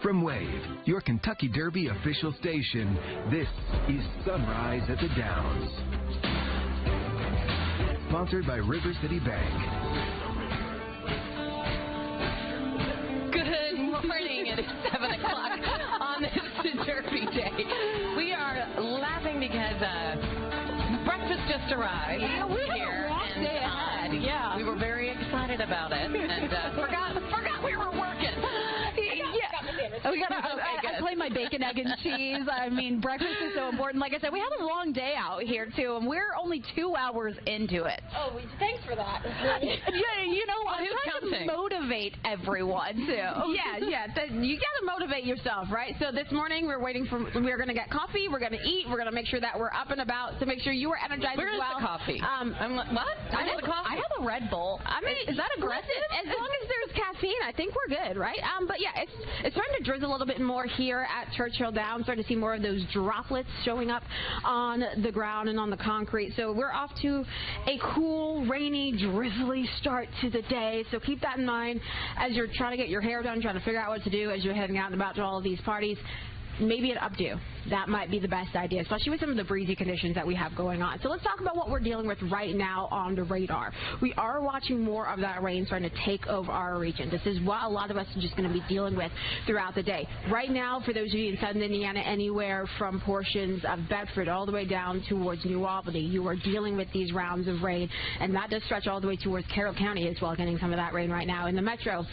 From Wave, your Kentucky Derby official station, this is Sunrise at the Downs. Sponsored by River City Bank. Good morning. It is 7 o'clock on this Derby day. We are laughing because breakfast just arrived here. And yeah, we were very excited about it and forgot we were working. I play my bacon, egg, and cheese. I mean, breakfast is so important. Like I said, we had a long day out here, too, and we're only 2 hours into it. Oh, thanks for that. Yeah, you know, I'm trying to motivate everyone, too. Yeah. You got to motivate yourself, right? So this morning, we're going to get coffee, we're going to eat, we're going to make sure that we're up and about to make sure you are energized as well. Where's the coffee? What? I have a Red Bull. I mean, is that aggressive? As long as there's caffeine, I think we're good, right? But yeah, it's starting to drizzle a little bit more here at Churchill Downs. Starting to see more of those droplets showing up on the ground and on the concrete. So we're off to a cool, rainy, drizzly start to the day. So keep that in mind as you're trying to get your hair done, trying to figure out what to do as you're heading out and about to all of these parties. Maybe an updo. That might be the best idea, especially with some of the breezy conditions that we have going on. So let's talk about what we're dealing with right now on the radar. We are watching more of that rain starting to take over our region. This is what a lot of us are just going to be dealing with throughout the day. Right now, for those of you in southern Indiana, anywhere from portions of Bedford all the way down towards New Albany, you are dealing with these rounds of rain, and that does stretch all the way towards Carroll County as well, getting some of that rain right now. In the metro,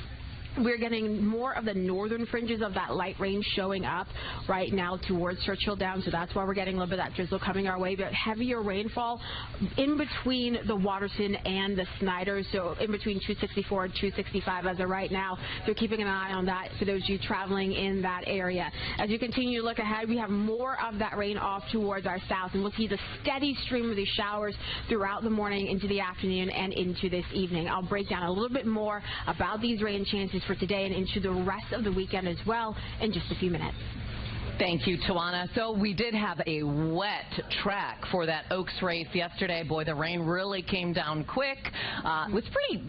we're getting more of the northern fringes of that light rain showing up right now towards Churchill Downs, so that's why we're getting a little bit of that drizzle coming our way. But heavier rainfall in between the Waterson and the Snyder, so in between 264 and 265 as of right now. So keeping an eye on that for those of you traveling in that area. As you continue to look ahead, we have more of that rain off towards our south, and we'll see the steady stream of these showers throughout the morning into the afternoon and into this evening. I'll break down a little bit more about these rain chances for today and into the rest of the weekend as well in just a few minutes. Thank you, Tawana. So we did have a wet track for that Oaks race yesterday. Boy, the rain really came down quick. It was pretty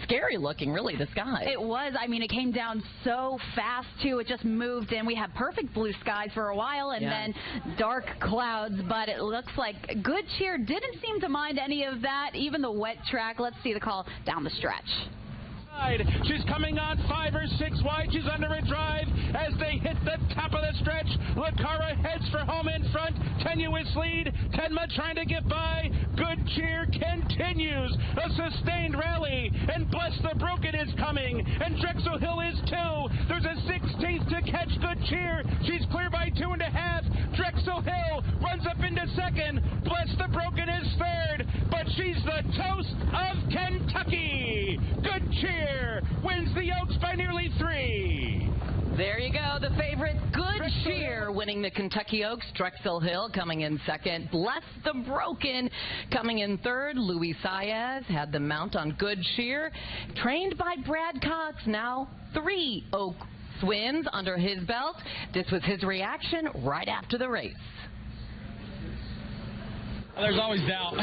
scary looking, really, the sky. It was. I mean, it came down so fast, too. It just moved in. We had perfect blue skies for a while and then dark clouds, but it looks like Good Cheer didn't seem to mind any of that, even the wet track. Let's see the call down the stretch. She's coming on 5 or 6 wide. She's under a drive as they hit the top of the stretch. Lacara heads for home in front. Tenuous lead. Tenma trying to get by. Good Cheer continues. A sustained rally. And Bless the Broken is coming. And Drexel Hill is too. There's a 16th to catch Good Cheer. She's clear by 2.5. Drexel Hill runs up into second. Bless the Broken is third. But she's the toast of Kentucky. Good Cheer wins the Oaks by nearly 3. There you go. The favorite, Good Cheer, winning the Kentucky Oaks. Drexel Hill coming in second. Bless the Broken coming in third. Luis Saez had the mount on Good Cheer. Trained by Brad Cox. Now 3 Oaks wins under his belt. This was his reaction right after the race. There's always doubt,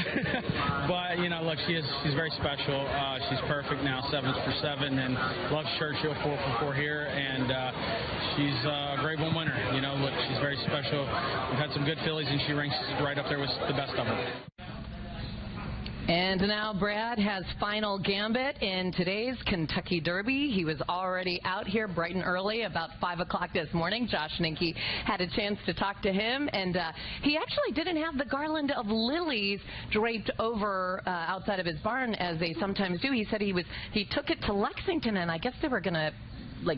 but look, she's very special. She's perfect now, 7 for 7, and loves Churchill, 4 for 4 here, and she's a Grade 1 winner. Look, she's very special. We've had some good fillies, and she ranks right up there with the best of them. And now Brad has final gambit in today's Kentucky Derby. He was already out here bright and early, about 5 o'clock this morning. Josh Ninke had a chance to talk to him, and he actually didn't have the garland of lilies draped over outside of his barn as they sometimes do. He said he took it to Lexington, and I guess they were going to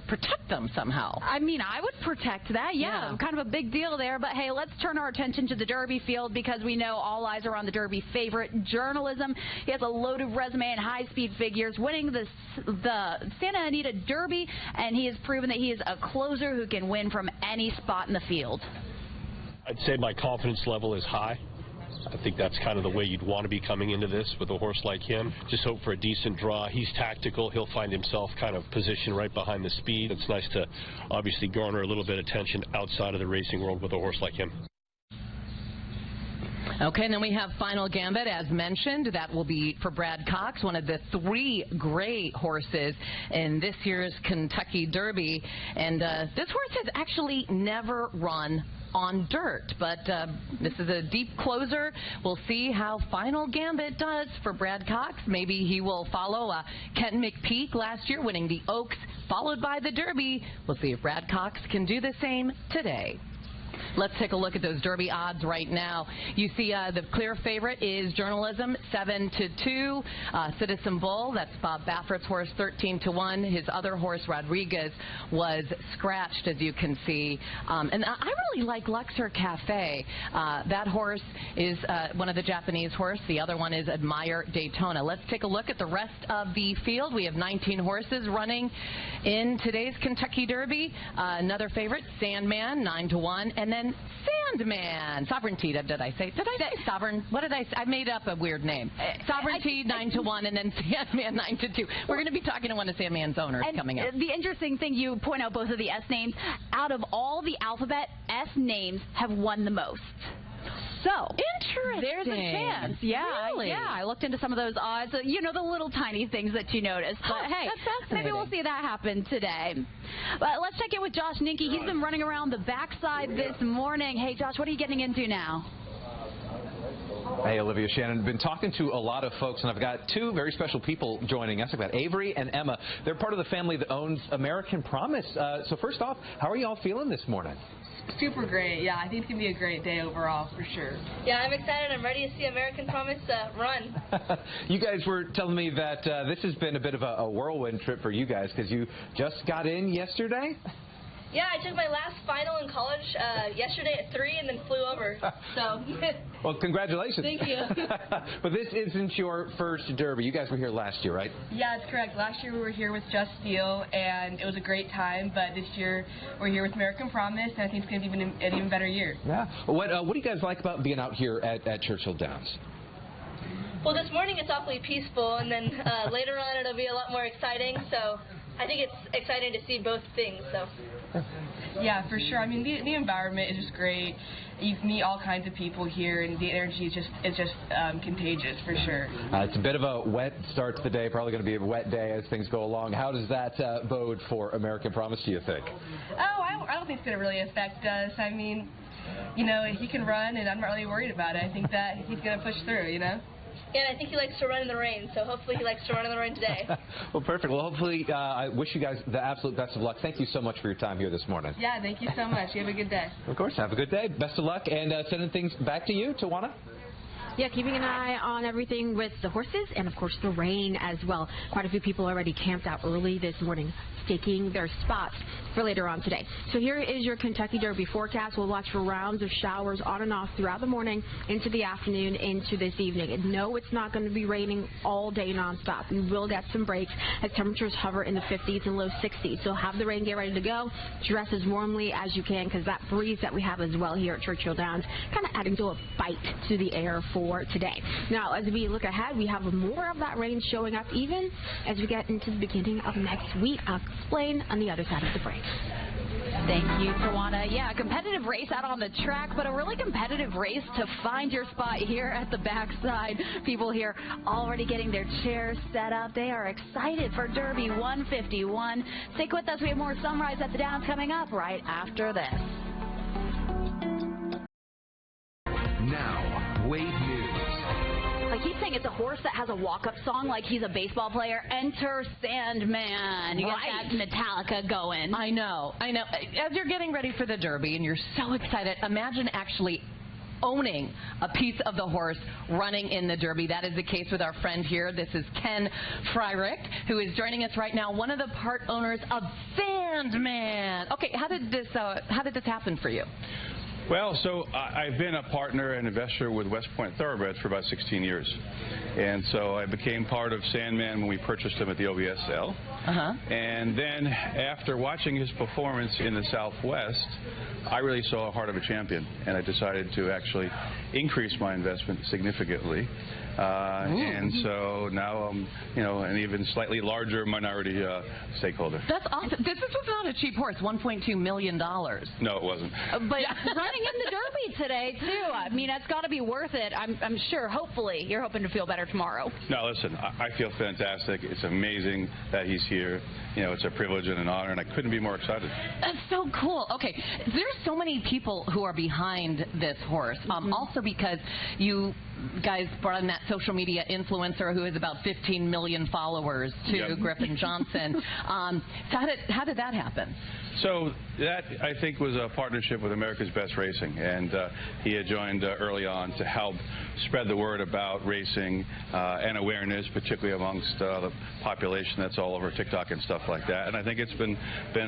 protect them somehow. I mean, I would protect that, yeah. Kind of a big deal there. But, hey, let's turn our attention to the Derby field because we know all eyes are on the Derby favorite, Journalism. He has a loaded resume and high-speed figures, winning the Santa Anita Derby, and he has proven that he is a closer who can win from any spot in the field. I'd say my confidence level is high. I think that's kind of the way you'd want to be coming into this with a horse like him. Just hope for a decent draw. He's tactical. He'll find himself kind of positioned right behind the speed. It's nice to obviously garner a little bit of attention outside of the racing world with a horse like him. Okay, and then we have Final Gambit, as mentioned. That will be for Brad Cox, one of the 3 gray horses in this year's Kentucky Derby. And this horse has actually never run on dirt, but this is a deep closer. We'll see how Final Gambit does for Brad Cox. Maybe he will follow Kenton McPeak last year, winning the Oaks, followed by the Derby. We'll see if Brad Cox can do the same today. Let's take a look at those Derby odds right now. You see the clear favorite is Journalism, 7-2. Citizen Bull, that's Bob Baffert's horse, 13-1. His other horse, Rodriguez, was scratched, as you can see. And I really like Luxor Cafe. That horse is one of the Japanese horse. The other one is Admire Daytona. Let's take a look at the rest of the field. We have 19 horses running in today's Kentucky Derby. Another favorite, Sandman, 9-1. And then Sandman, Sovereignty, did I say Sovereign? What did I say? I made up a weird name. Sovereignty, 9-1, and then Sandman, 9-2. We're going to be talking to one of Sandman's owners coming up. The interesting thing, you point out both of the S names. Out of all the alphabet, S names have won the most. So, interesting. There's a chance. Yeah, really? Yeah. I looked into some of those odds. You know, the little tiny things that you notice. But hey, maybe we'll see that happen today. But let's check in with Josh Ninke. He's been running around the backside this morning. Hey, Josh, what are you getting into now? Hey, Olivia, Shannon. Been talking to a lot of folks, and I've got 2 very special people joining us. I've got Avery and Emma. They're part of the family that owns American Promise. So first off, how are you all feeling this morning? Super great. Yeah, I think it's going to be a great day overall, for sure. Yeah, I'm excited. I'm ready to see American Promise run. You guys were telling me that this has been a bit of a whirlwind trip for you guys because you just got in yesterday? Yeah, I took my last final in college yesterday at 3 and then flew over. So. Well, congratulations. Thank you. But this isn't your first Derby. You guys were here last year, right? Yeah, that's correct. Last year we were here with Just Steel, and it was a great time. But this year we're here with American Promise, and I think it's going to be an even better year. Yeah. What do you guys like about being out here at Churchill Downs? Well, this morning it's awfully peaceful, and then later on it'll be a lot more exciting. So I think it's exciting to see both things. So. Yeah, for sure. I mean, the environment is just great. You meet all kinds of people here, and the energy is just contagious, for sure. It's a bit of a wet start to the day, probably going to be a wet day as things go along. How does that bode for American Promise, do you think? Oh, I don't think it's going to really affect us. I mean, you know, he can run, and I'm not really worried about it. I think that he's going to push through, you know? Yeah, and I think he likes to run in the rain, so hopefully he likes to run in the rain today. Well, perfect. Well, hopefully, I wish you guys the absolute best of luck. Thank you so much for your time here this morning. Yeah, thank you so much. You have a good day. Of course. Have a good day. Best of luck, and sending things back to you, Tawana. Yeah, keeping an eye on everything with the horses and, of course, the rain as well. Quite a few people already camped out early this morning, staking their spots for later on today. So here is your Kentucky Derby forecast. We'll watch for rounds of showers on and off throughout the morning, into the afternoon, into this evening. And no, it's not going to be raining all day nonstop. We will get some breaks as temperatures hover in the 50s and low 60s. So have the rain gear ready to go. Dress as warmly as you can, because that breeze that we have as well here at Churchill Downs kind of adding to a bite to the air for today. Now, as we look ahead, we have more of that rain showing up even as we get into the beginning of next week. I'll explain on the other side of the break. Thank you, Tawana. Yeah, a competitive race out on the track, but a really competitive race to find your spot here at the backside. People here already getting their chairs set up. They are excited for Derby 151. Stick with us. We have more Sunrise at the Downs coming up right after this. Now, Wade News. I keep saying it's a horse that has a walk-up song like he's a baseball player. Enter Sandman. You got that Metallica going. I know. As you're getting ready for the Derby and you're so excited, imagine actually owning a piece of the horse running in the Derby. That is the case with our friend here. This is Ken Freirich, who is joining us right now, one of the part owners of Sandman. Okay, how did this happen for you? Well, so I've been a partner and investor with West Point Thoroughbreds for about 16 years. And so I became part of Sandman when we purchased him at the OBSL. And then after watching his performance in the Southwest, I really saw a heart of a champion. And I decided to actually increase my investment significantly. And so now I'm, an even slightly larger minority stakeholder. That's awesome. This was not a cheap horse, $1.2 million. No, it wasn't. But running running in the Derby today, too. I mean, it's got to be worth it. I'm sure, hopefully, you're hoping to feel better tomorrow. No, listen, I feel fantastic. It's amazing that he's here. You know, it's a privilege and an honor, and I couldn't be more excited. That's so cool. Okay, there's so many people who are behind this horse. Also because you guys brought in that social media influencer who has about 15 million followers to Griffin Johnson. How did that happen? So that, I think, was a partnership with America's Best Racing, and he had joined early on to help spread the word about racing and awareness, particularly amongst the population that's all over TikTok and stuff like that. And I think it's been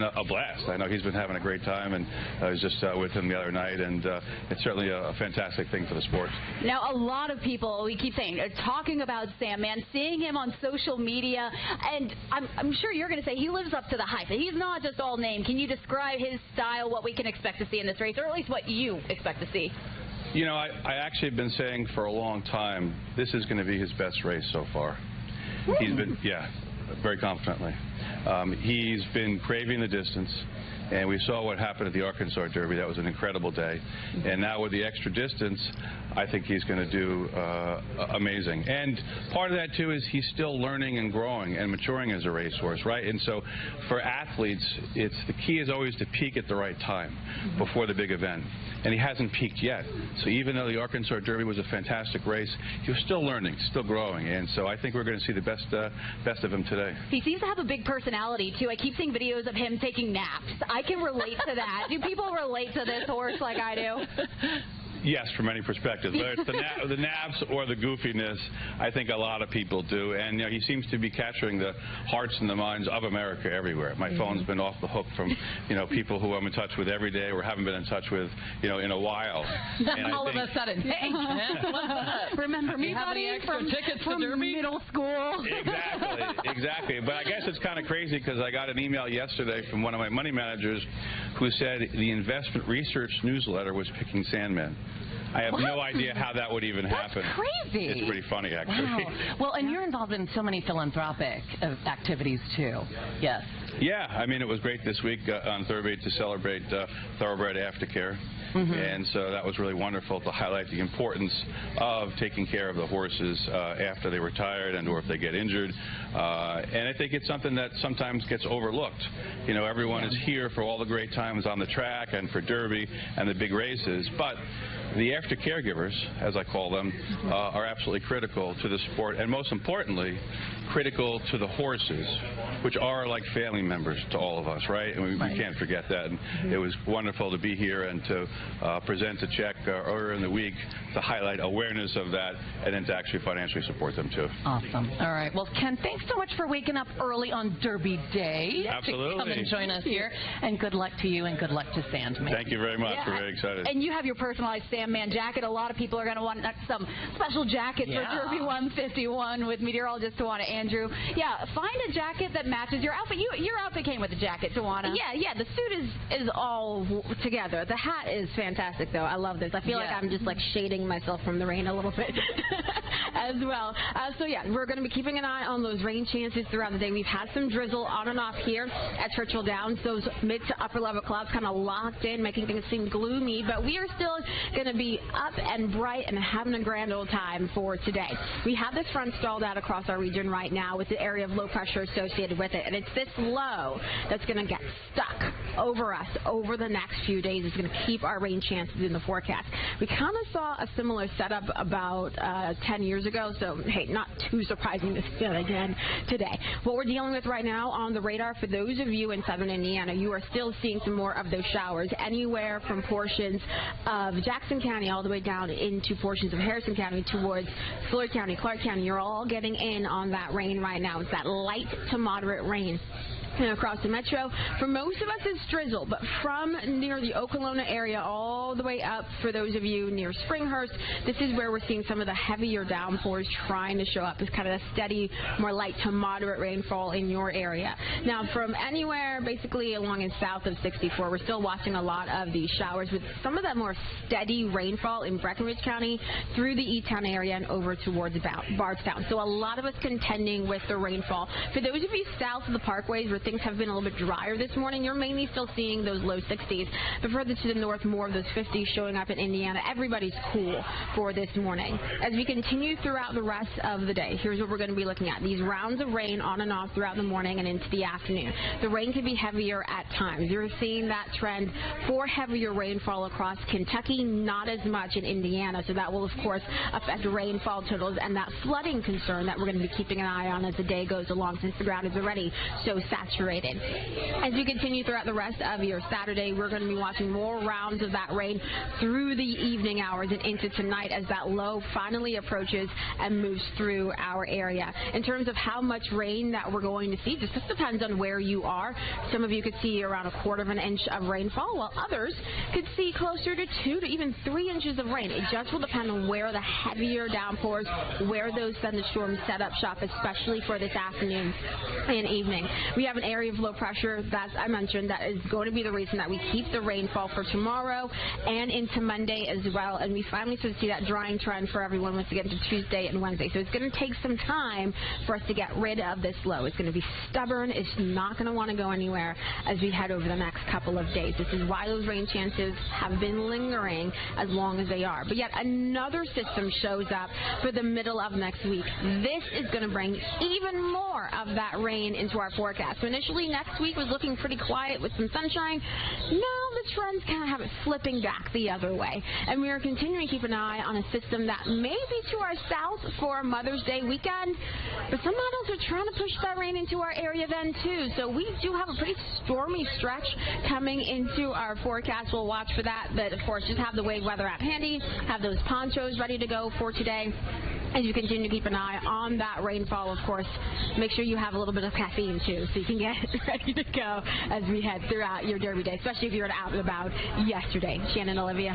a blast. I know he's been having a great time, and I was just with him the other night, and it's certainly a fantastic thing for the sport. Now, a lot of people, we keep saying, are talking about Sandman, seeing him on social media, and I'm sure you're going to say he lives up to the hype. He's not just all name. Can you describe his style, what we can expect to see in this race, or at least what you expect to see? You know, I actually have been saying for a long time, this is going to be his best race so far. He's been, very confidently. He's been craving the distance, and we saw what happened at the Arkansas Derby. That was an incredible day. And now with the extra distance, I think he's going to do amazing. And part of that, too, is he's still learning and growing and maturing as a racehorse, right? And so for athletes, the key is always to peak at the right time before the big event. And he hasn't peaked yet. So even though the Arkansas Derby was a fantastic race, he was still learning, still growing. And so I think we're going to see the best of him today. He seems to have a big personality, too. I keep seeing videos of him taking naps. I can relate to that. Do people relate to this horse like I do? Yes, from many perspectives. Whether it's the naps or the goofiness, I think a lot of people do. And you know, he seems to be capturing the hearts and the minds of America everywhere. My phone's been off the hook from people who I'm in touch with every day or haven't been in touch with in a while. And all of a sudden, hey, remember me? You have any extra tickets from to Derby? Middle school. Exactly. But I guess it's kind of crazy because I got an email yesterday from one of my money managers who said the investment research newsletter was picking Sandman. I have no idea how that would even happen. That's crazy. It's pretty funny, actually. Wow. Well, and you're involved in so many philanthropic activities, too. Yes. Yeah, I mean, it was great this week on Thursday to celebrate Thoroughbred Aftercare. And so that was really wonderful to highlight the importance of taking care of the horses after they retire and or if they get injured. And I think it's something that sometimes gets overlooked. You know, everyone is here for all the great times on the track and for Derby and the big races, but the after caregivers, as I call them, are absolutely critical to the sport, and most importantly, critical to the horses, which are like family members to all of us, right? And we can't forget that. And it was wonderful to be here and to present a check earlier in the week to highlight awareness of that and then to actually financially support them, too. Awesome. All right. Well, Ken, thanks so much for waking up early on Derby Day. Absolutely. To come and join us here. And good luck to you and good luck to Sandman. Thank you very much. We're very excited. And you have your personalized Sandman jacket. A lot of people are going to want some special jackets for Derby 151 with meteorologist Tawana Andrew. Yeah, find a jacket that matches your outfit. Your outfit came with a jacket, Tawana. Yeah. The suit is all together. The hat is fantastic, though. I love this. I feel like I'm just like shading myself from the rain a little bit as well. So we're going to be keeping an eye on those rain chances throughout the day. We've had some drizzle on and off here at Churchill Downs. Those mid to upper level clouds kind of locked in, making things seem gloomy, but we are still going to be up and bright and having a grand old time for today. We have this front stalled out across our region right now with the area of low pressure associated with it, and it's this low that's going to get stuck over us over the next few days. It's going to keep our rain chances in the forecast. We kind of saw a similar setup about 10 years ago, so hey, not too surprising to see it again today. What we're dealing with right now on the radar, for those of you in southern Indiana, you are still seeing some more of those showers anywhere from portions of Jackson County all the way down into portions of Harrison County towards Floyd County, Clark County. You're all getting in on that rain right now. It's that light to moderate rain. And across the metro, for most of us it's drizzle, but from near the Okolona area all the way up for those of you near Springhurst, this is where we're seeing some of the heavier downpours trying to show up. It's kind of a steady, more light to moderate rainfall in your area. Now, from anywhere basically along and south of 64, we're still watching a lot of these showers with some of that more steady rainfall in Breckinridge County through the E-Town area and over towards Bardstown. So a lot of us contending with the rainfall. For those of you south of the parkways, we're things have been a little bit drier this morning. You're mainly still seeing those low 60s. But further to the north, more of those 50s showing up in Indiana. Everybody's cool for this morning. As we continue throughout the rest of the day, here's what we're going to be looking at. These rounds of rain on and off throughout the morning and into the afternoon. The rain can be heavier at times. You're seeing that trend for heavier rainfall across Kentucky, not as much in Indiana. So that will, of course, affect rainfall totals and that flooding concern that we're going to be keeping an eye on as the day goes along, since the ground is already so saturated. As you continue throughout the rest of your Saturday, we're going to be watching more rounds of that rain through the evening hours and into tonight as that low finally approaches and moves through our area. In terms of how much rain that we're going to see, just depends on where you are. Some of you could see around 1/4 of an inch of rainfall, while others could see closer to 2 to even 3 inches of rain. It just will depend on where the heavier downpours, where those thunderstorms set up shop, especially for this afternoon and evening. We have an area of low pressure that I mentioned that is going to be the reason that we keep the rainfall for tomorrow and into Monday as well. And we finally sort of see that drying trend for everyone once again to Tuesday and Wednesday. So it's going to take some time for us to get rid of this low. It's going to be stubborn. It's not going to want to go anywhere as we head over the next couple of days. This is why those rain chances have been lingering as long as they are. But yet another system shows up for the middle of next week. This is going to bring even more of that rain into our forecast. So initially next week was looking pretty quiet with some sunshine. Now the trends kind of have it flipping back the other way. And we are continuing to keep an eye on a system that may be to our south for Mother's Day weekend, but some models are trying to push that rain into our area then too. So we do have a pretty stormy stretch coming into our forecast. We'll watch for that, but of course just have the wave weather app handy, have those ponchos ready to go for today. As you continue to keep an eye on that rainfall, of course, make sure you have a little bit of caffeine, too, so you can get ready to go as we head throughout your Derby Day, especially if you were out and about yesterday. Shannon, Olivia.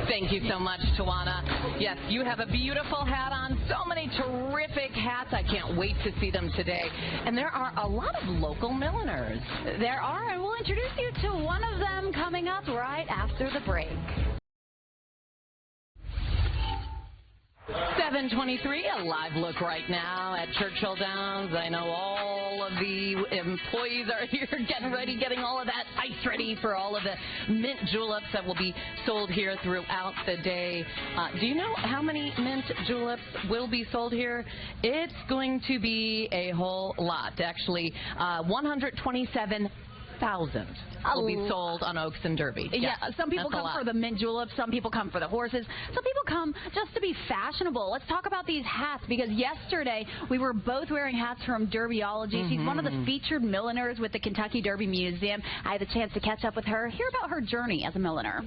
Thank you so much, Tawana. Yes, you have a beautiful hat on. So many terrific hats. I can't wait to see them today. And there are a lot of local milliners. There are, and we'll introduce you to one of them coming up right after the break. 7:23, a live look right now at Churchill Downs. I know all of the employees are here getting ready, getting all of that ice ready for all of the mint juleps that will be sold here throughout the day. Do you know how many mint juleps will be sold here? It's going to be a whole lot. Actually, 127,000 will be sold on Oaks and Derby. Yeah, some people come for the mint juleps, some people come for the horses, some people come just to be fashionable. Let's talk about these hats, because yesterday we were both wearing hats from Derbyology. She's one of the featured milliners with the Kentucky Derby Museum. I had the chance to catch up with her, hear about her journey as a milliner.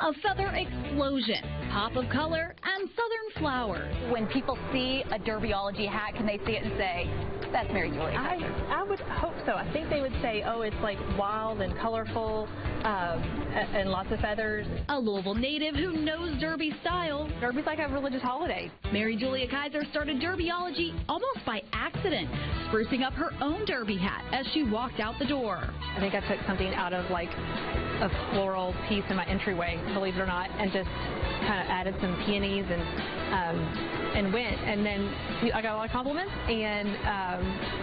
A feather explosion, pop of color, and southern flowers. When people see a Derbyology hat, can they see it and say, that's Mary Julia Kaiser? I would hope so. I think they would say, oh, it's like wild and colorful and lots of feathers. A Louisville native who knows Derby style. Derby's like a religious holiday. Mary Julia Kaiser started Derbyology almost by accident, sprucing up her own Derby hat as she walked out the door. I think I took something out of like a floral piece in my entryway, believe it or not, and just kind of added some peonies and went. And then I got a lot of compliments, and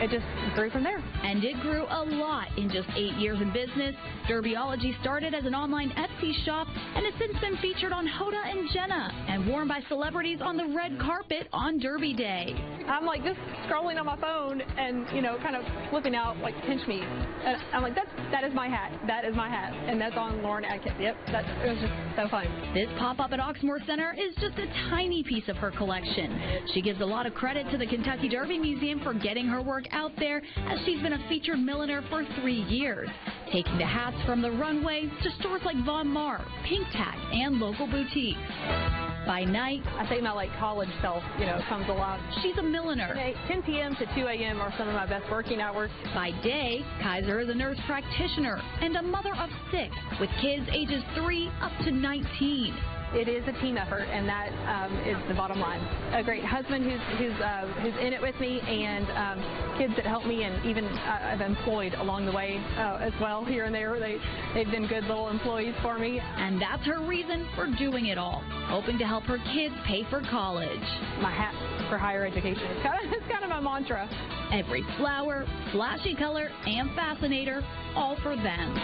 it just grew from there. And it grew a lot in just 8 years in business. Derbyology started as an online Etsy shop and has since been featured on Hoda and Jenna and worn by celebrities on the red carpet on Derby Day. I'm like just scrolling on my phone and, you know, kind of flipping out like pinch me. And I'm like, that is my hat. That is my hat. And that's on Lauren Atkins. Yep, it was just so fun. This pop-up at Oxmoor Center is just a tiny piece of her collection. She gives a lot of credit to the Kentucky Derby Museum for getting her work out there, as she's been a featured milliner for 3 years, taking the hats from the runway to stores like Von Maur, Pink Tag, and local boutiques. By night, I think my like college self, you know, comes alive. She's a milliner. 10 p.m. to 2 a.m. are some of my best working hours. By day, Kaiser is a nurse practitioner and a mother of 6 with kids ages 3 up to 19. It is a team effort, and that is the bottom line. A great husband who's in it with me, and kids that help me, and even I've employed along the way as well here and there. They've been good little employees for me. And that's her reason for doing it all, hoping to help her kids pay for college. My hat for higher education. It's kind of my mantra. Every flower, flashy color, and fascinator, all for them.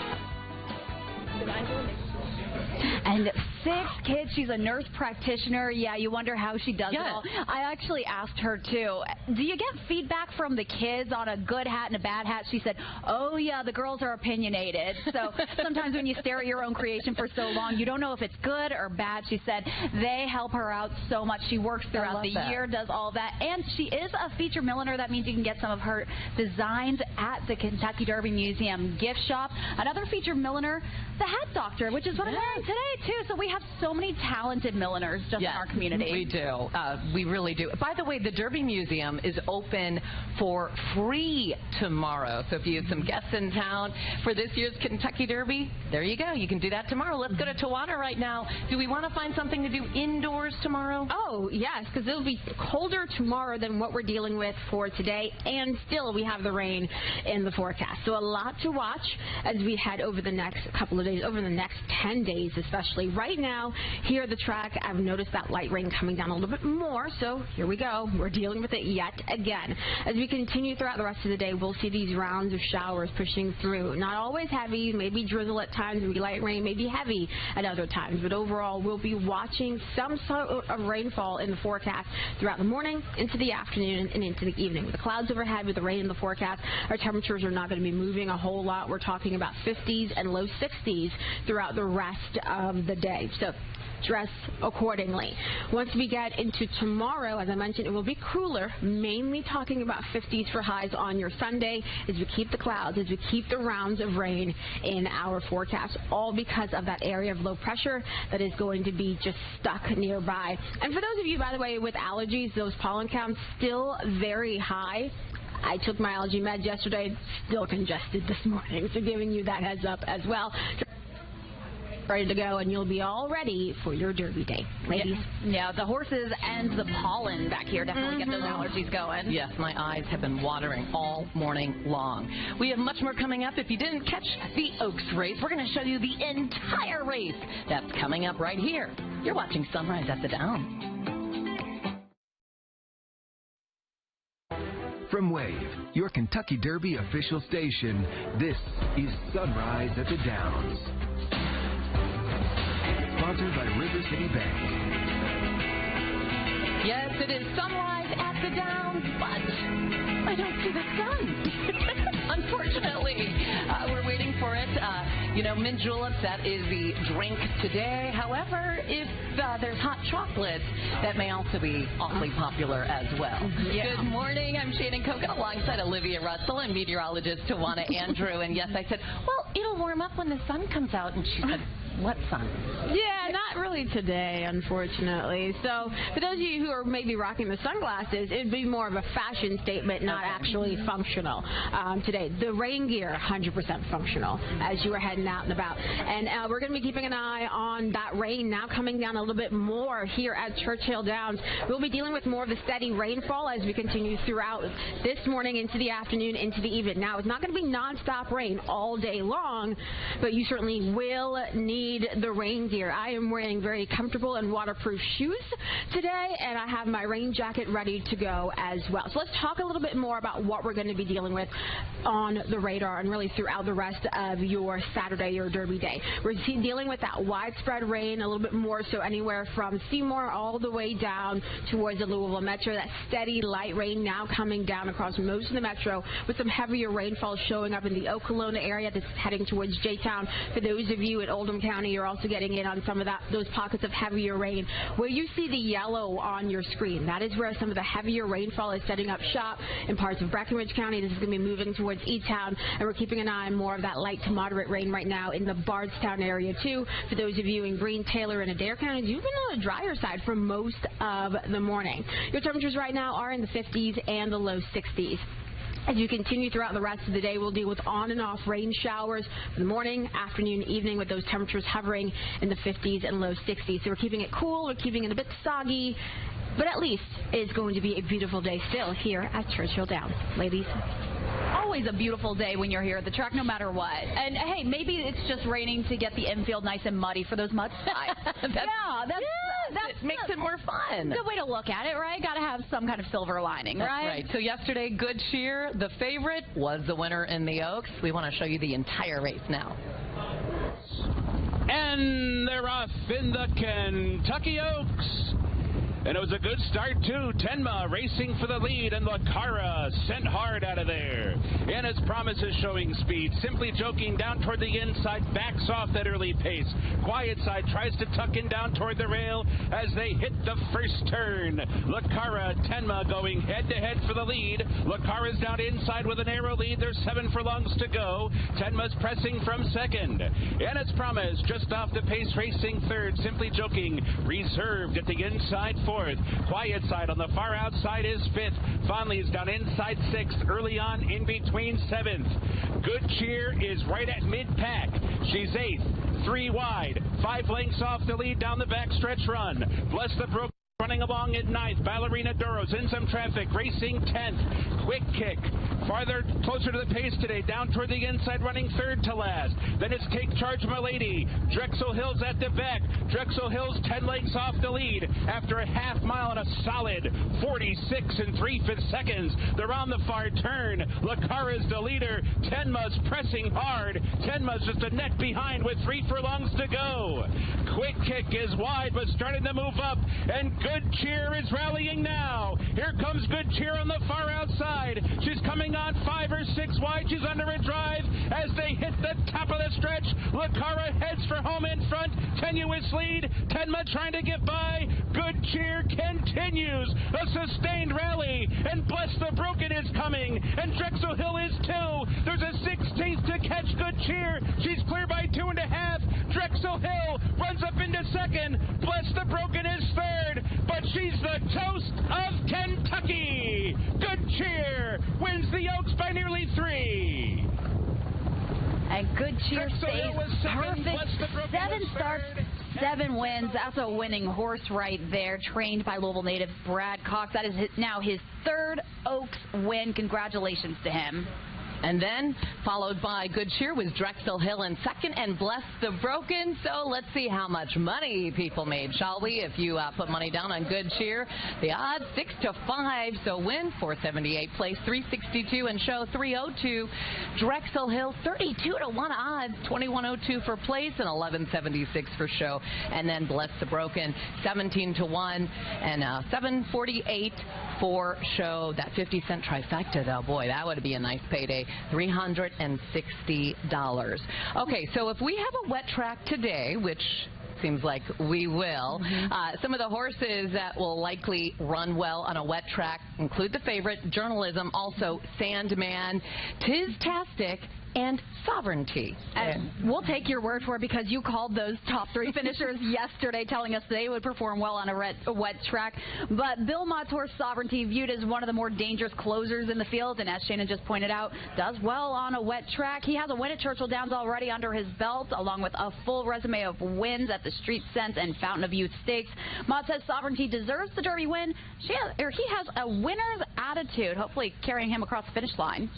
And 6 kids. She's a nurse practitioner. Yeah, you wonder how she does it all. I actually asked her, too, do you get feedback from the kids on a good hat and a bad hat? She said, oh, yeah, the girls are opinionated. So sometimes when you stare at your own creation for so long, you don't know if it's good or bad. She said they help her out so much. She works throughout the year, does all that. And she is a feature milliner. That means you can get some of her designs at the Kentucky Derby Museum gift shop. Another feature milliner, the Hat Doctor, which is what I'm wearing today, too. So we have so many talented milliners just in our community. We do. We really do. By the way, the Derby Museum is open for free tomorrow. So if you have some guests in town for this year's Kentucky Derby, there you go. You can do that tomorrow. Let's go to Tawana right now. Do we want to find something to do indoors tomorrow? Oh, yes, because it'll be colder tomorrow than what we're dealing with for today, and still we have the rain in the forecast. So a lot to watch as we head over the next couple of days, over the next 10 days especially. Right now, here at the track, I've noticed that light rain coming down a little bit more, so here we go. We're dealing with it yet again. As we continue throughout the rest of the day, we'll see these rounds of showers pushing through. Not always heavy, maybe drizzle at times, maybe light rain, maybe heavy at other times, but overall, we'll be watching some sort of rainfall in the forecast throughout the morning, into the afternoon, and into the evening. With the clouds overhead, with the rain in the forecast, our temperatures are not going to be moving a whole lot. We're talking about 50s and low 60s throughout the rest of the day. So dress accordingly. Once we get into tomorrow, as I mentioned, it will be cooler, mainly talking about 50s for highs on your Sunday as we keep the clouds, as we keep the rounds of rain in our forecast, all because of that area of low pressure that is going to be just stuck nearby. And for those of you, by the way, with allergies, those pollen counts still very high. I took my allergy meds yesterday, still congested this morning, so giving you that heads up as well. Ready to go, and you'll be all ready for your Derby day, ladies. Yeah, the horses and the pollen back here definitely get those allergies going. Yes, my eyes have been watering all morning long. We have much more coming up. If you didn't catch the Oaks race, we're going to show you the entire race. That's coming up right here. You're watching Sunrise at the Downs. From Wave, your Kentucky Derby official station, this is Sunrise at the Downs. Sponsored by River City Bank. Yes, it is Sunrise at the Downs, but I don't see the sun. Unfortunately, we're waiting for it. Mint juleps, that is the drink today. However, if there's hot chocolate, that may also be awfully popular as well. Yeah. Good morning. I'm Shannon Kogan alongside Olivia Russell and meteorologist Tawana Andrew. And yes, I said, well, it'll warm up when the sun comes out. And she said, what sun? Yeah, not really today, unfortunately. So for those of you who are maybe rocking the sunglasses, it'd be more of a fashion statement, not actually functional today. The rain gear, 100% functional as you are heading out and about. And we're going to be keeping an eye on that rain now coming down a little bit more here at Churchill Downs. We'll be dealing with more of the steady rainfall as we continue throughout this morning into the afternoon, into the evening. Now, it's not going to be nonstop rain all day long, but you certainly will need the rain gear. I am wearing very comfortable and waterproof shoes today, and I have my rain jacket ready to go as well. So let's talk a little bit more about what we're going to be dealing with on the radar and really throughout the rest of your Saturday, your Derby day. We're dealing with that widespread rain, a little bit more so anywhere from Seymour all the way down towards the Louisville Metro. That steady light rain now coming down across most of the Metro with some heavier rainfall showing up in the Okolona area that's heading towards J-Town. For those of you at Oldham County, you're also getting in on some of those pockets of heavier rain. Where you see the yellow on your screen, that is where some of the heavier rainfall is setting up shop in parts of Breckenridge County. This is going to be moving towards E-Town, and we're keeping an eye on more of that light to moderate rain right now in the Bardstown area, too. For those of you in Greene, Taylor, and Adair counties, you've been on the drier side for most of the morning. Your temperatures right now are in the 50s and the low 60s. As you continue throughout the rest of the day, we'll deal with on and off rain showers for the morning, afternoon, evening, with those temperatures hovering in the 50s and low 60s. So we're keeping it cool, we're keeping it a bit soggy, but at least it's going to be a beautiful day still here at Churchill Downs. Ladies. Always a beautiful day when you're here at the track, no matter what. And hey, maybe it's just raining to get the infield nice and muddy for those mud slides. That's It makes it more fun. Good way to look at it, right? Got to have some kind of silver lining, That's right? right. So yesterday, Good Cheer, the favorite, was the winner in the Oaks. We want to show you the entire race now. And they're off in the Kentucky Oaks. And it was a good start, too. Tenma racing for the lead, and Lucara sent hard out of there. And its Promise is showing speed. Simply Joking down toward the inside, backs off that early pace. Quiet Side tries to tuck in down toward the rail as they hit the first turn. Lucara, Tenma going head-to-head for the lead. Lucara's down inside with a narrow lead. There's 7 furlongs to go. Tenma's pressing from second. And its Promise just off the pace, racing third. Simply Joking reserved at the inside fourth. Quiet Side on the far outside is fifth. Fondley's down inside sixth. Early on in between seventh. Good Cheer is right at mid-pack. She's eighth. 3 wide. 5 lengths off the lead down the backstretch run. Bless the Brook running along at ninth. Ballerina Doros in some traffic, racing 10th. Quick Kick farther, closer to the pace today, down toward the inside, running third to last. Then it's Take Charge Milady. Drexel Hills at the back. Drexel Hills 10 lengths off the lead after a half mile and a solid 46 3/5 seconds. They're on the far turn. Lucara's the leader. Tenma's pressing hard. Tenma's just a neck behind with 3 furlongs to go. Quick Kick is wide but starting to move up, and Good Cheer is rallying now. Here comes Good Cheer on the far outside. She's coming on 5 or 6 wide. She's under a drive as they hit the top of the stretch. Lucara heads for home in front. Tenuous lead. Tenma trying to get by. Good Cheer continues a sustained rally, and Bless the Broken is coming, and Drexel Hill is too. There's a 16th to catch Good Cheer. She's clear by 2.5. Drexel Hill runs up into second. Bless the Broken is third, but she's the toast of Kentucky. Good Cheer wins the Oaks by nearly 3. And Good Cheer stays perfect. 7 starts, 7 wins. That's a winning horse right there, trained by Louisville native Brad Cox. That is now his 3rd Oaks win. Congratulations to him. And then, followed by Good Cheer, was Drexel Hill in second, and Bless the Broken. So let's see how much money people made, shall we? If you put money down on Good Cheer, the odds 6 to 5. So win 478, place 362, and show 302. Drexel Hill 32 to 1 odds, 2102 for place, and 1176 for show. And then Bless the Broken 17 to 1, and 748 for show. That 50-cent trifecta, though, boy, that would be a nice payday. $360. Okay, so if we have a wet track today, which seems like we will, some of the horses that will likely run well on a wet track include the favorite, Journalism, also Sandman, Tiz-tastic, and Sovereignty. And we'll take your word for it because you called those top 3 finishers yesterday, telling us they would perform well on a wet track. But Bill Mott's horse Sovereignty, viewed as one of the more dangerous closers in the field, and as Shannon just pointed out, does well on a wet track. He has a win at Churchill Downs already under his belt, along with a full resume of wins at the Street Sense and Fountain of Youth Stakes. Mott says Sovereignty deserves the Derby win. He has a winner's attitude, hopefully carrying him across the finish line.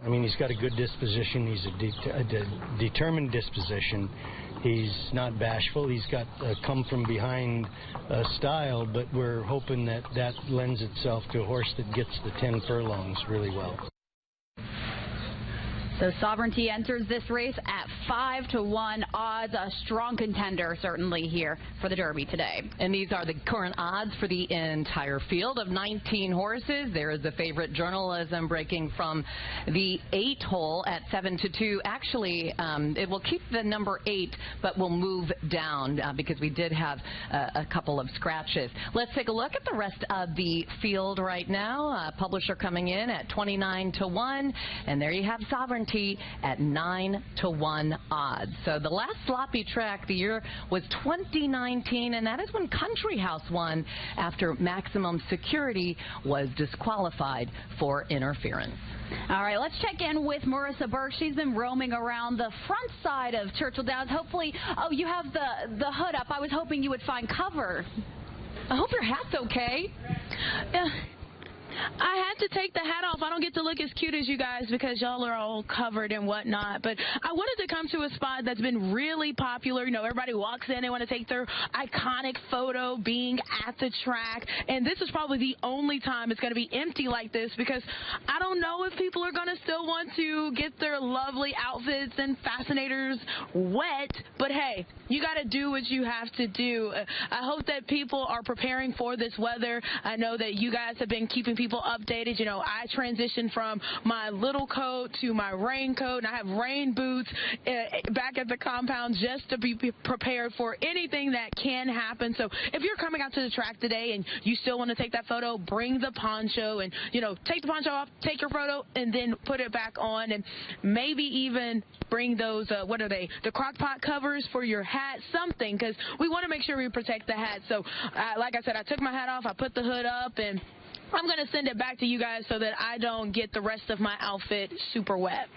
I mean, he's got a good disposition. He's a determined disposition. He's not bashful. He's got a come-from-behind style, but we're hoping that that lends itself to a horse that gets the 10 furlongs really well. So Sovereignty enters this race at 5 to 1 odds. A strong contender certainly here for the Derby today. And these are the current odds for the entire field of 19 horses. There is the favorite, Journalism, breaking from the 8 hole at 7 to 2. Actually, it will keep the number 8, but will move down because we did have a couple of scratches. Let's take a look at the rest of the field right now. Publisher coming in at 29 to 1, and there you have Sovereignty at 9 to 1 odds. So the last sloppy track the year was 2019, and that is when Country House won after Maximum Security was disqualified for interference. All right, let's check in with Marissa Burke. She's been roaming around the front side of Churchill Downs. Hopefully, oh, you have the hood up. I was hoping you would find cover. I hope your hat's okay. I had to take the hat off. I don't get to look as cute as you guys because y'all are all covered and whatnot. But I wanted to come to a spot that's been really popular. You know, everybody walks in, they want to take their iconic photo being at the track. And this is probably the only time it's going to be empty like this because I don't know if people are going to still want to get their lovely outfits and fascinators wet. But hey, you got to do what you have to do. I hope that people are preparing for this weather. I know that you guys have been keeping people updated. You know, I transitioned from my little coat to my raincoat, and I have rain boots back at the compound just to be prepared for anything that can happen. So if you're coming out to the track today and you still want to take that photo, bring the poncho and, you know, take the poncho off, take your photo, and then put it back on, and maybe even bring those, what are they, the crock pot covers for your hat, something, because we want to make sure we protect the hat. So like I said, I took my hat off, I put the hood up, and I'm going to send it back to you guys so that I don't get the rest of my outfit super wet.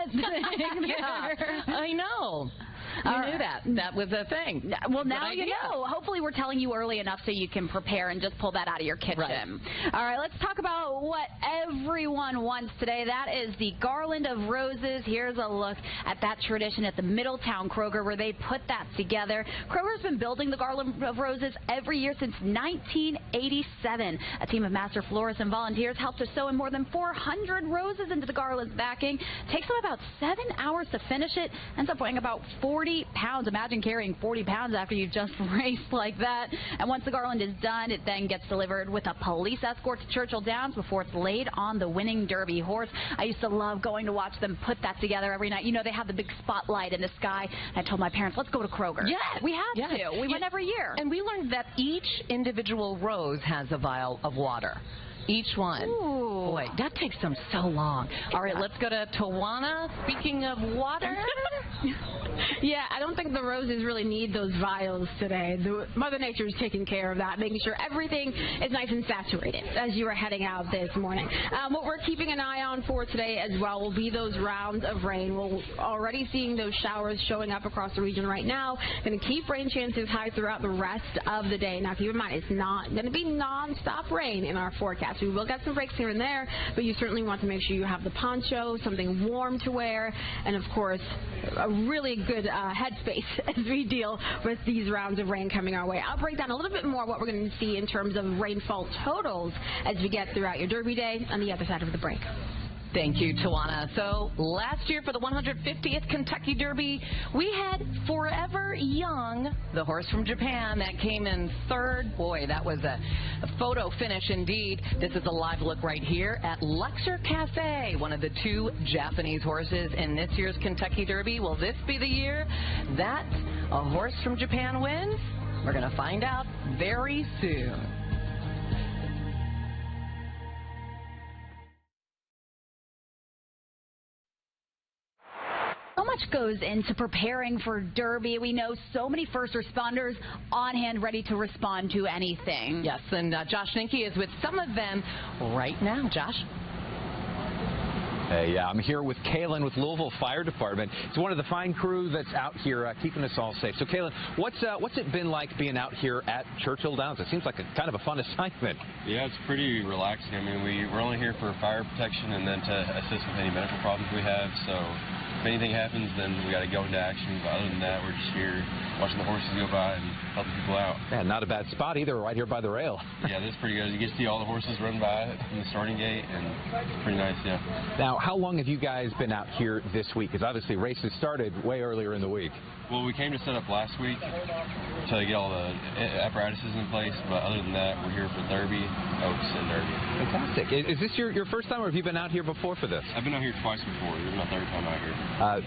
Yeah, I know. You knew that. That was a thing. Well, now you know. Hopefully we're telling you early enough so you can prepare and just pull that out of your kitchen. Right. All right, let's talk about what everyone wants today. That is the Garland of Roses. Here's a look at that tradition at the Middletown Kroger where they put that together. Kroger's been building the Garland of Roses every year since 1987. A team of master florists and volunteers helped to sew in more than 400 roses into the garland's backing. Takes them about 7 hours to finish it. Ends up weighing about 40 pounds. Imagine carrying 40 pounds after you've just raced like that. And once the garland is done, it then gets delivered with a police escort to Churchill Downs before it's laid on the winning Derby horse. I used to love going to watch them put that together every night. You know, they have the big spotlight in the sky. And I told my parents, let's go to Kroger. Yes. We have to. We went every year. And we learned that each individual rose has a vial of water. Each one. Ooh. Boy, that takes them so long. All right, let's go to Tawana. Speaking of water. Yeah, I don't think the roses really need those vials today. Mother Nature is taking care of that, making sure everything is nice and saturated as you are heading out this morning. What we're keeping an eye on for today as well will be those rounds of rain. We're already seeing those showers showing up across the region right now. Going to keep rain chances high throughout the rest of the day. Now, keep in mind, it's not going to be non-stop rain in our forecast. We will get some breaks here and there, but you certainly want to make sure you have the poncho, something warm to wear, and, of course, a really good headspace as we deal with these rounds of rain coming our way. I'll break down a little bit more what we're going to see in terms of rainfall totals as we get throughout your Derby day on the other side of the break. Thank you, Tawana. So last year for the 150th Kentucky Derby, we had Forever Young, the horse from Japan that came in third. Boy, that was a photo finish indeed. This is a live look right here at Luxor Cafe, one of the two Japanese horses in this year's Kentucky Derby. Will this be the year that a horse from Japan wins? We're going to find out very soon. So much goes into preparing for Derby. We know so many first responders on hand ready to respond to anything. Yes, and Josh Ninke is with some of them right now. Josh? Hey, I'm here with Kaylin with Louisville Fire Department. It's one of the fine crew that's out here keeping us all safe. So, Kaylin, what's it been like being out here at Churchill Downs? It seems like a kind of a fun assignment. Yeah, it's pretty relaxing. I mean, we're only here for fire protection and then to assist with any medical problems we have. So if anything happens, then we got to go into action. But other than that, we're just here watching the horses go by and helping people out. Yeah, not a bad spot either, right here by the rail. Yeah, this is pretty good. You get to see all the horses run by from the starting gate, and it's pretty nice, yeah. Now, how long have you guys been out here this week? Because obviously races started way earlier in the week. Well, we came to set up last week to get all the apparatuses in place, but other than that, we're here for Derby, Oaks, and Derby. Fantastic. Is this your first time, or have you been out here before for this? I've been out here twice before. This is my third time out here.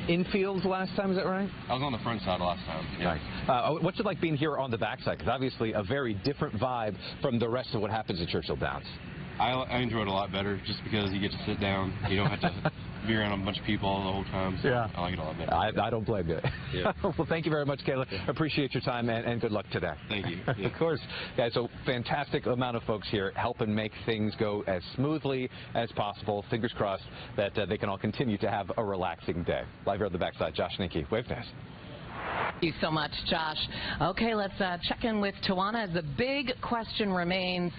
Infields last time, is that right? I was on the front side last time. Yeah. Nice. What's it like being here on the backside? Because obviously a very different vibe from the rest of what happens at Churchill Downs. I enjoy it a lot better just because you get to sit down. You don't have to be around a bunch of people the whole time. So yeah. I like it a lot better. I don't blame you. Yeah. Well, thank you very much, Kayla. Yeah. Appreciate your time and good luck today. Thank you. Yeah. Of course. Guys, so fantastic amount of folks here helping make things go as smoothly as possible. Fingers crossed that they can all continue to have a relaxing day. Live here on the backside, Josh Ninke, Wave Fast. you so much, Josh. Okay, let's check in with Tawana. The big question remains,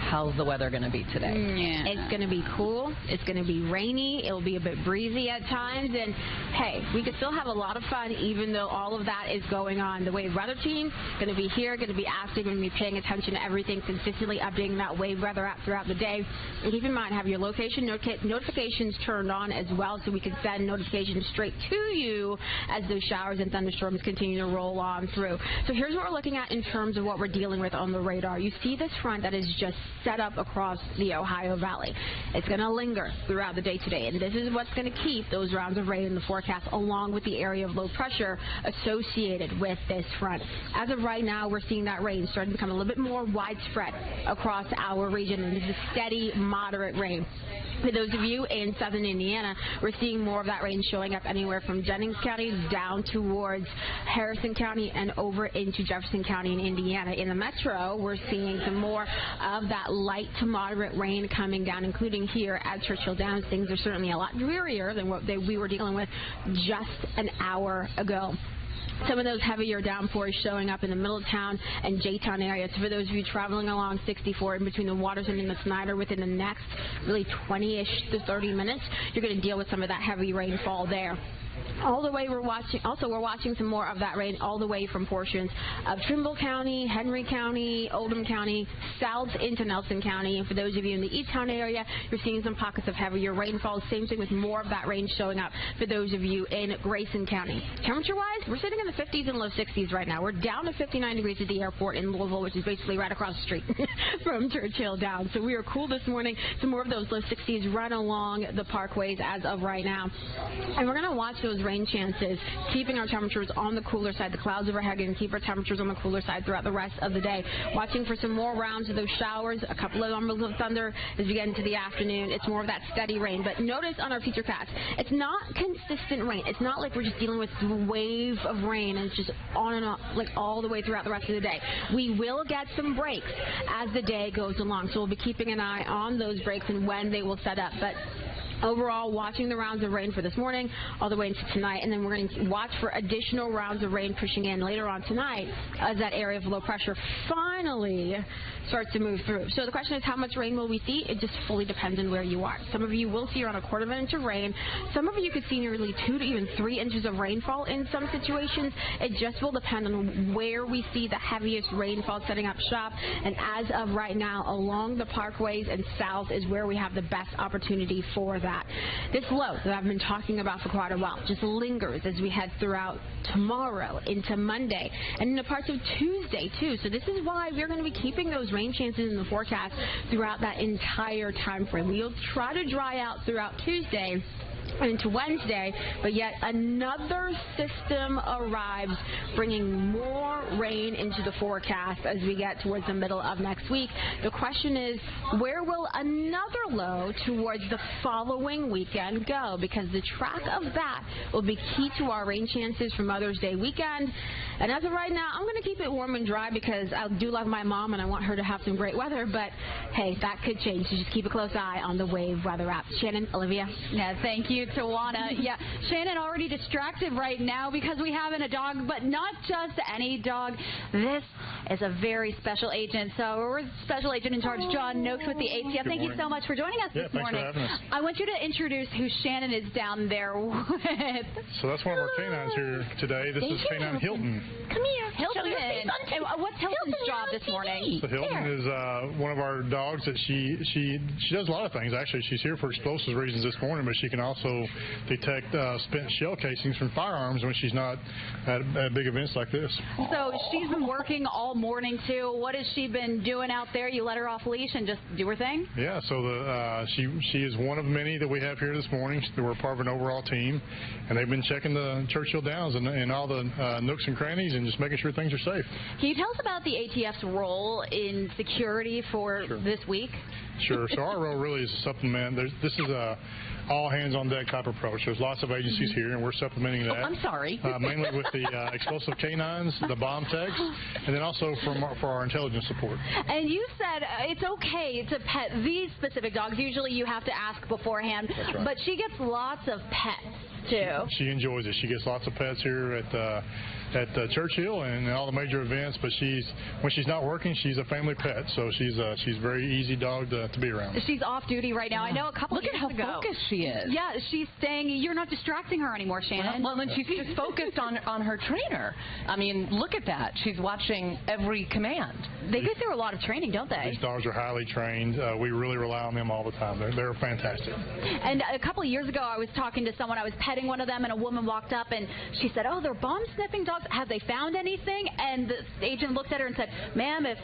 how's the weather going to be today? It's going to be cool. It's going to be rainy. It'll be a bit breezy at times. And, hey, we could still have a lot of fun even though all of that is going on. The Wave Weather team going to be here, going to be active, going to be paying attention to everything, consistently updating that Wave Weather app throughout the day. And keep in mind, have your location notifications turned on as well so we can send notifications straight to you as those showers and thunderstorms continue to roll on through. So here's what we're looking at in terms of what we're dealing with on the radar. You see this front that is just set up across the Ohio Valley. It's going to linger throughout the day today, and this is what's going to keep those rounds of rain in the forecast along with the area of low pressure associated with this front. As of right now, we're seeing that rain starting to become a little bit more widespread across our region, and this is steady, moderate rain. For those of you in southern Indiana, we're seeing more of that rain showing up anywhere from Jennings County down towards Harrison County and over into Jefferson County in Indiana. In the metro, we're seeing some more of that light to moderate rain coming down, including here at Churchill Downs. Things are certainly a lot drearier than what we were dealing with just an hour ago. Some of those heavier downpours showing up in the Middletown and J-Town areas. So for those of you traveling along 64 in between the Waterson and the Snyder within the next really 20-ish to 30 minutes, you're going to deal with some of that heavy rainfall there. All the way we're watching some more of that rain all the way from portions of Trimble County, Henry County, Oldham County, south into Nelson County. And for those of you in the E-Town area, you're seeing some pockets of heavier rainfall. Same thing with more of that rain showing up for those of you in Grayson County. Temperature-wise, we're sitting in the 50s and low 60s right now. We're down to 59 degrees at the airport in Louisville, which is basically right across the street from Churchill Downs. So we are cool this morning. Some more of those low 60s run along the parkways as of right now. And we're going to watch those rain chances, keeping our temperatures on the cooler side. The clouds overhead and keep our temperatures on the cooler side throughout the rest of the day. Watching for some more rounds of those showers, a couple of rumbles of thunder as we get into the afternoon. It's more of that steady rain. But notice on our futurecast, it's not consistent rain. It's not like we're just dealing with a wave of rain and it's just on and on, like all the way throughout the rest of the day. We will get some breaks as the day goes along. So we'll be keeping an eye on those breaks and when they will set up. But overall, watching the rounds of rain for this morning all the way into tonight, and then we're going to watch for additional rounds of rain pushing in later on tonight as that area of low pressure finally starts to move through. So the question is, how much rain will we see? It just fully depends on where you are. Some of you will see around a quarter of an inch of rain. Some of you could see nearly 2 to even 3 inches of rainfall in some situations. It just will depend on where we see the heaviest rainfall setting up shop. And as of right now, along the parkways and south is where we have the best opportunity for that. This low that I've been talking about for quite a while just lingers as we head throughout tomorrow into Monday and into parts of Tuesday too. So this is why we're going to be keeping those rain chances in the forecast throughout that entire time frame. We'll try to dry out throughout Tuesday into Wednesday, but yet another system arrives bringing more rain into the forecast as we get towards the middle of next week. The question is, where will another low towards the following weekend go? Because the track of that will be key to our rain chances for Mother's Day weekend. And as of right now, I'm going to keep it warm and dry because I do love my mom and I want her to have some great weather, but hey, that could change. So just keep a close eye on the Wave Weather app. Shannon, Olivia. Yeah, thank you, Tawana. Yeah, Shannon already distracted right now because we have a dog, but not just any dog. This is a very special agent. So we're Special Agent in Charge John Noakes with the ATF. Thank you so much for joining us this morning. Thanks for having us. I want you to introduce who Shannon is down there with. So that's one of our canines here today. This is Canine Hilton. Come here, Hilton. And what's Hilton's job this morning? So Hilton is one of our dogs that she does a lot of things. Actually, she's here for explosive reasons this morning, but she can also detect spent shell casings from firearms when she's not at big events like this. So she's been working all morning too. What has she been doing out there? You let her off leash and just do her thing? Yeah. So she is one of many that we have here this morning. We're part of an overall team, and they've been checking the Churchill Downs and all the nooks and crannies and just making sure things are safe. Can you tell us about the ATF's role in security for this week? Sure. So our role really is to supplement. This is a all-hands-on-deck type approach. There's lots of agencies here, and we're supplementing that. I'm sorry. Mainly with the explosive canines, the bomb techs, and then also for our intelligence support. And you said it's okay to pet these specific dogs. Usually you have to ask beforehand. That's right. But she gets lots of pets. too. She enjoys it. She gets lots of pets here at Churchill and all the major events. But when she's not working, she's a family pet. So she's a very easy dog to be around. She's off duty right now. I know a couple Look years at how ago. focused she is. Yeah, she's saying you're not distracting her anymore, Shannon. Well, and she's just focused on her trainer. I mean, look at that. She's watching every command. They go through a lot of training, don't they? These dogs are highly trained. We really rely on them all the time. They're fantastic. And a couple of years ago, I was talking to someone. I was petting one of them, and a woman walked up, and she said, "Oh, they're bomb-sniffing dogs. Have they found anything?" And the agent looked at her and said, "Ma'am, if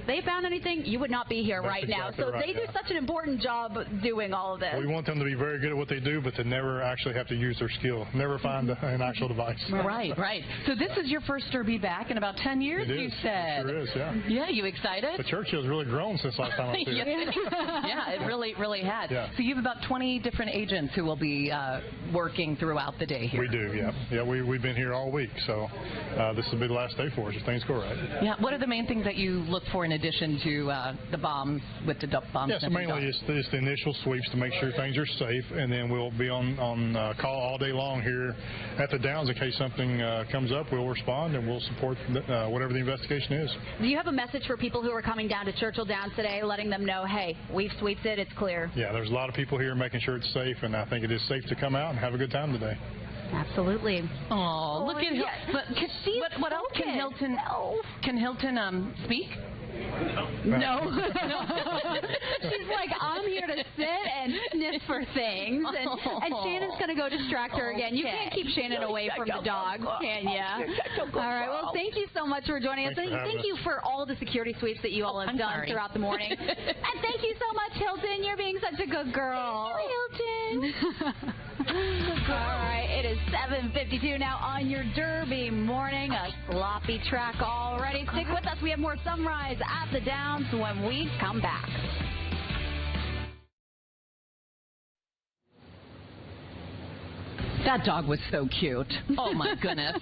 they found anything, you would not be here right now." So right, they do such an important job doing all of this. We want them to be very good at what they do, but to never actually have to use their skill. Never find an actual device. Right, right. So this is your first Derby back in about 10 years, It you is. said. It sure is, yeah. Yeah, you excited? The Churchill's really grown since last time I was here. Yeah, it really has. Yeah. So you have about 20 different agents who will be working throughout the day here. We do, yeah. Yeah, we've been here all week, so this will be the last day for us if things go right. Yeah. What are the main things that you look for in addition to the bombs with the bombs? Yeah, so mainly it's the initial sweeps to make sure things are safe, and then we'll be on call all day long here at the Downs in case something comes up. We'll respond and we'll support whatever the investigation is. Do you have a message for people who are coming down to Churchill Downs today, letting them know, hey, we've sweeped it, it's clear? Yeah, there's a lot of people here making sure it's safe, and I think it is safe to come out and have a good time today. Absolutely. Oh, look at yeah. But what else can Hilton? Can Hilton speak? No. She's like, I'm here to sit and sniff for things. And Shannon's going to go distract her again. You can't keep Shannon away from the dog, can you? All right. Well, thank you so much for joining us. Thank you for all the security sweeps that you all have done throughout the morning. And thank you so much, Hilton. You're being such a good girl. Hilton. All right. It is 7:52 now on your Derby morning. A sloppy track already. Stick with us. We have more Sunrise at the Downs when we come back. That dog was so cute. Oh, my goodness.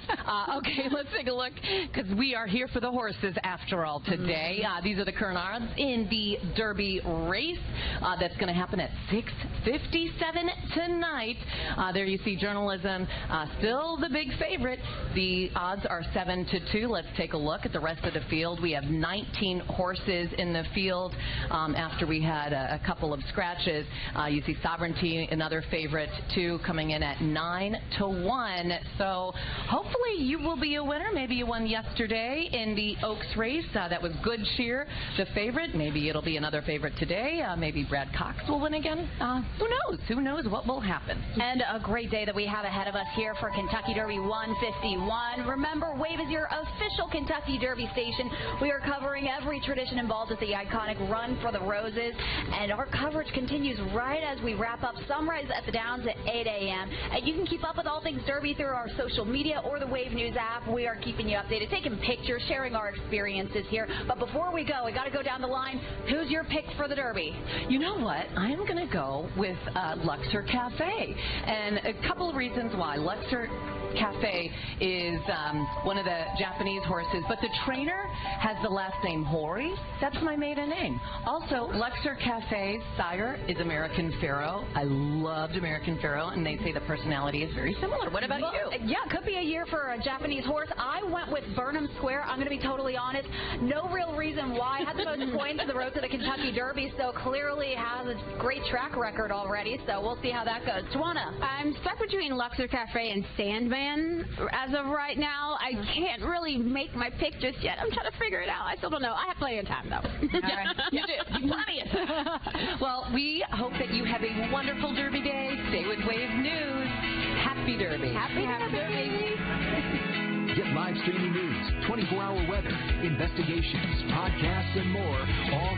Okay, let's take a look because we are here for the horses after all today. These are the current odds in the Derby race that's going to happen at 6:57 tonight. There you see Journalism, still the big favorite. The odds are 7-2. Let's take a look at the rest of the field. We have 19 horses in the field after we had a couple of scratches. You see Sovereignty, another favorite, too, coming in at 9-1. So hopefully you will be a winner. Maybe you won yesterday in the Oaks race. That was Good Cheer, the favorite. Maybe it'll be another favorite today. Maybe Brad Cox will win again. Who knows? Who knows what will happen? And a great day that we have ahead of us here for Kentucky Derby 151. Remember, WAVE is your official Kentucky Derby station. We are covering every tradition involved with the iconic Run for the Roses. And our coverage continues right as we wrap up Sunrise at the Downs at 8 a.m. And you can keep up with all things Derby through our social media or the WAVE News app. We are keeping you updated, taking pictures, sharing our experiences here. But before we go, we got to go down the line. Who's your pick for the Derby? You know what? I'm going to go with Luxor Cafe. And a couple of reasons why. Luxor Cafe is one of the Japanese horses, but the trainer has the last name Hori. That's my maiden name. Also, Luxor Cafe's sire is American Pharoah. I loved American Pharoah, and they say the personality is very similar. What about you? Yeah, could be a year for a Japanese horse. I went with Burnham Square. I'm going to be totally honest. No real reason why. Had the most points in the road to the Kentucky Derby, so clearly has a great track record already. So we'll see how that goes. Tawana? I'm stuck between Luxor Cafe and Sandman as of right now. I can't really make my pick just yet. I'm trying to figure it out. I still don't know. I have plenty of time, though. All right. You do. Plenty of time. Well, we hope that you have a wonderful Derby day. Stay with WAVE News. Happy Derby. Happy Derby. Get live streaming news, 24-hour weather, investigations, podcasts, and more, all